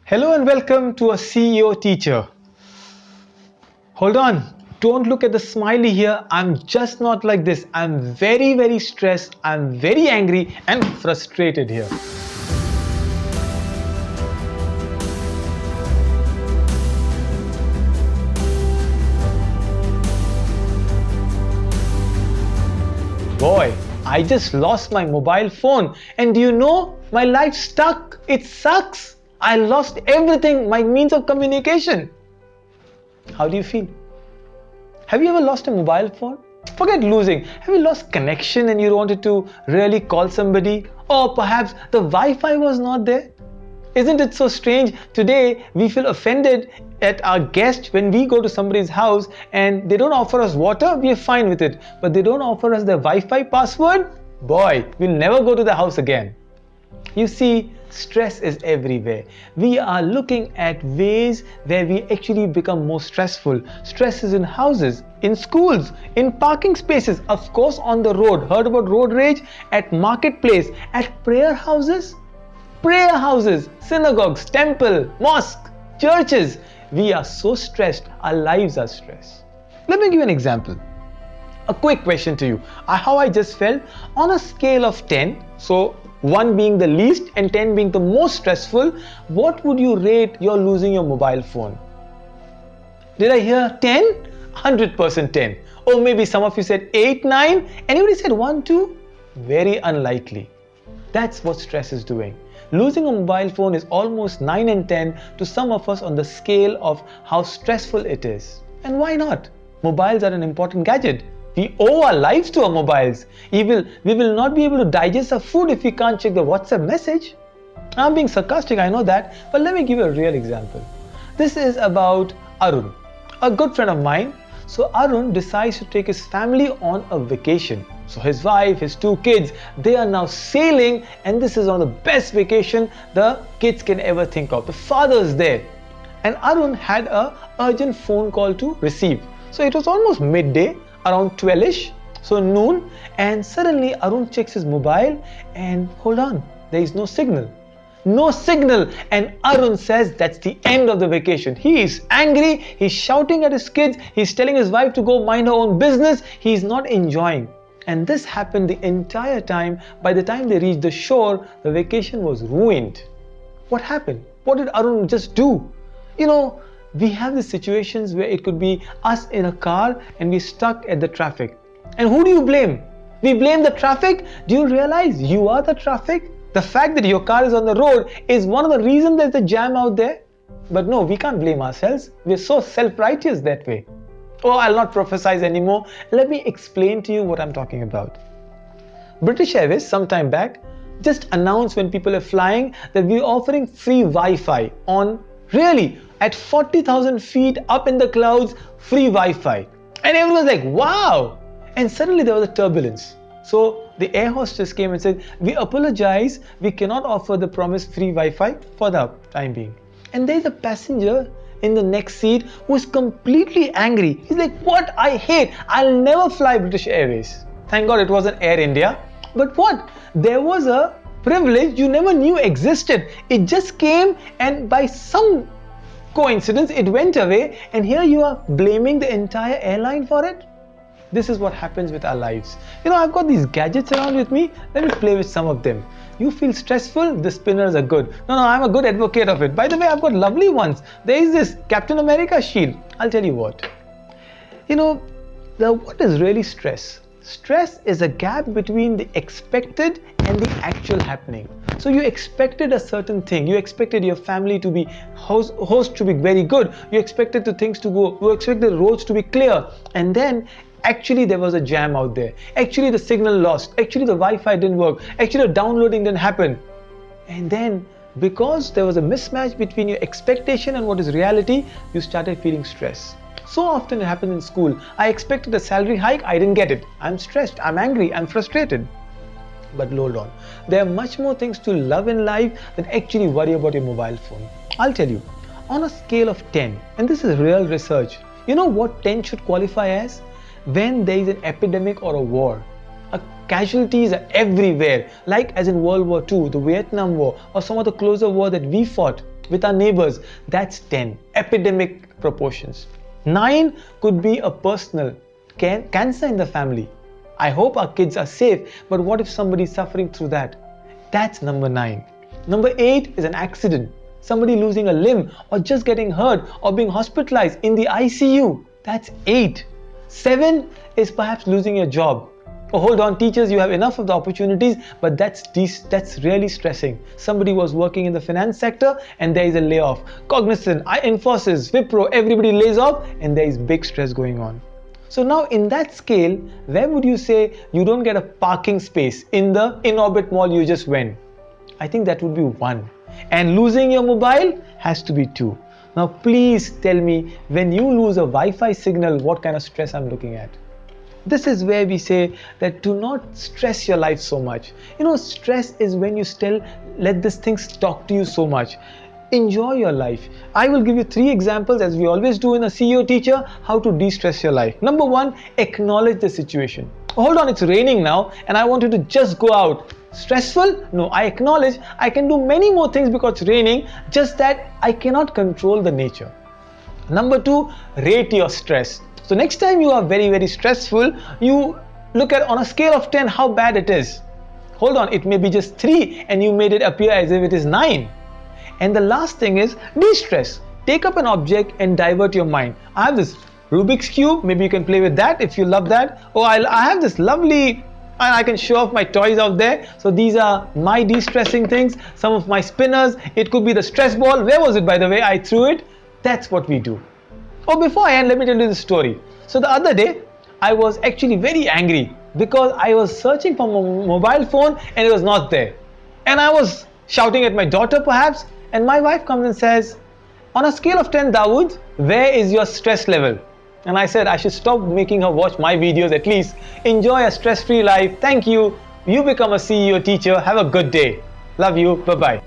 Hello and welcome to a CEO teacher. Hold on, don't look at the smiley here. I'm just not like this. I'm very stressed. I'm very angry and frustrated here. Boy, I just lost my mobile phone, and do you know, my life's stuck. It sucks. I lost everything, my means of communication. How do you feel? Have you ever lost a mobile phone? Forget losing. Have you lost connection and you wanted to really call somebody? Or perhaps the Wi-Fi was not there? Isn't it so strange? Today we feel offended at our guest when we go to somebody's house and they don't offer us water, we are fine with it. But they don't offer us their Wi-Fi password? Boy, we'll never go to the house again. You see, stress is everywhere. We are looking at ways where we actually become more stressful. Stress is in houses, in schools, in parking spaces, of course on the road. Heard about road rage? At marketplace, at prayer houses, synagogues, temple, mosque, churches. We are so stressed, our lives are stressed. Let me give you an example. A quick question to you. How I just felt on a scale of 10, so 1 being the least and 10 being the most stressful, what would you rate your losing your mobile phone? Did I hear 10? 100% 10. Or maybe some of you said 8, 9. Anybody said 1, 2? Very unlikely. That's what stress is doing. Losing a mobile phone is almost 9 and 10 to some of us on the scale of how stressful it is. And why not? Mobiles are an important gadget. We owe our lives to our mobiles. We will not be able to digest our food if we can't check the WhatsApp message. I'm being sarcastic, I know that, but let me give you a real example. This is about Arun, a good friend of mine. So Arun decides to take his family on a vacation. So his wife, his 2 kids, they are now sailing, and this is one of the best vacation the kids can ever think of. The father is there. And Arun had an urgent phone call to receive. So it was almost midday, around 12ish, so noon, and suddenly Arun checks his mobile and hold on, there is no signal. No signal, and Arun says that's the end of the vacation. He is angry, he's shouting at his kids, he's telling his wife to go mind her own business, he's not enjoying. And this happened the entire time. By the time they reached the shore, the vacation was ruined. What happened? What did Arun just do? You know, we have these situations where it could be us in a car and we're stuck at the traffic. And who do you blame? We blame the traffic. Do you realize you are the traffic? The fact that your car is on the road is one of the reasons there's a jam out there. But no, we can't blame ourselves. We're so self-righteous that way. Oh, I'll not prophesize anymore. Let me explain to you what I'm talking about. British Airways, some time back, just announced when people are flying that we're offering free Wi-Fi on, really, at 40,000 feet up in the clouds, free Wi-Fi. And everyone's like, wow! And suddenly there was a turbulence. So the air hostess came and said, we apologize, we cannot offer the promised free Wi-Fi for the time being. And there's a passenger in the next seat who is completely angry. He's like, what? I hate, I'll never fly British Airways. Thank God it wasn't Air India. But what? There was a privilege you never knew existed. It just came, and by some coincidence it went away, and here you are blaming the entire airline for it. This is what happens with our lives. You know, I've got these gadgets around with me. Let me play with some of them. You feel stressful? The spinners are good. No, I'm a good advocate of it. By the way, I've got lovely ones. There is this Captain America shield. I'll tell you what. You know, what is really stress? Stress is a gap between the expected and the actual happening. So you expected a certain thing. You expected your family to be host to be very good. You expected the things to go. You expected the roads to be clear. And then actually there was a jam out there. Actually the signal lost. Actually the Wi-Fi didn't work. Actually the downloading didn't happen. And then because there was a mismatch between your expectation and what is reality, you started feeling stress. So often it happens in school. I expected a salary hike, I didn't get it. I'm stressed, I'm angry, I'm frustrated. But hold on, there are much more things to love in life than actually worry about your mobile phone. I'll tell you, on a scale of 10, and this is real research, you know what 10 should qualify as? When there is an epidemic or a war. Casualties are everywhere, like as in World War II, the Vietnam War, or some of the closer war that we fought. with our neighbors. That's 10. Epidemic proportions. 9 could be a personal cancer in the family. I hope our kids are safe, but what if somebody's suffering through that? That's number 9. Number 8 is an accident. Somebody losing a limb or just getting hurt or being hospitalized in the ICU. That's 8. 7 is perhaps losing your job. Oh, hold on, teachers, you have enough of the opportunities, but that's really stressing. Somebody was working in the finance sector and there is a layoff. Cognizant, Infosys, Wipro, everybody lays off and there is big stress going on. So now in that scale, where would you say you don't get a parking space in the in-orbit mall you just went? I think that would be 1. And losing your mobile has to be 2. Now please tell me, when you lose a Wi-Fi signal, what kind of stress I'm looking at? This is where we say that do not stress your life so much. Stress is when you still let these things talk to you so much. Enjoy your life. I will give you 3 examples, as we always do in a CEO teacher, how to de-stress your life. Number 1, acknowledge the situation. Hold on, it's raining now and I want you to just go out. Stressful? No, I acknowledge I can do many more things because it's raining, just that I cannot control the nature. Number 2, rate your stress. So next time you are very, very stressful, you look at on a scale of 10 how bad it is. Hold on, it may be just 3 and you made it appear as if it is 9. And the last thing is de-stress. Take up an object and divert your mind. I have this Rubik's Cube, maybe you can play with that if you love that. Oh, I have this lovely, and I can show off my toys out there. So these are my de-stressing things. Some of my spinners, it could be the stress ball. Where was it, by the way? I threw it. That's what we do. Oh, before I end, let me tell you the story. So the other day, I was actually very angry because I was searching for my mobile phone and it was not there. And I was shouting at my daughter perhaps, and my wife comes and says, on a scale of 10, Dawood, where is your stress level? And I said I should stop making her watch my videos at least. Enjoy a stress-free life. Thank you. You become a CEO teacher. Have a good day. Love you. Bye-bye.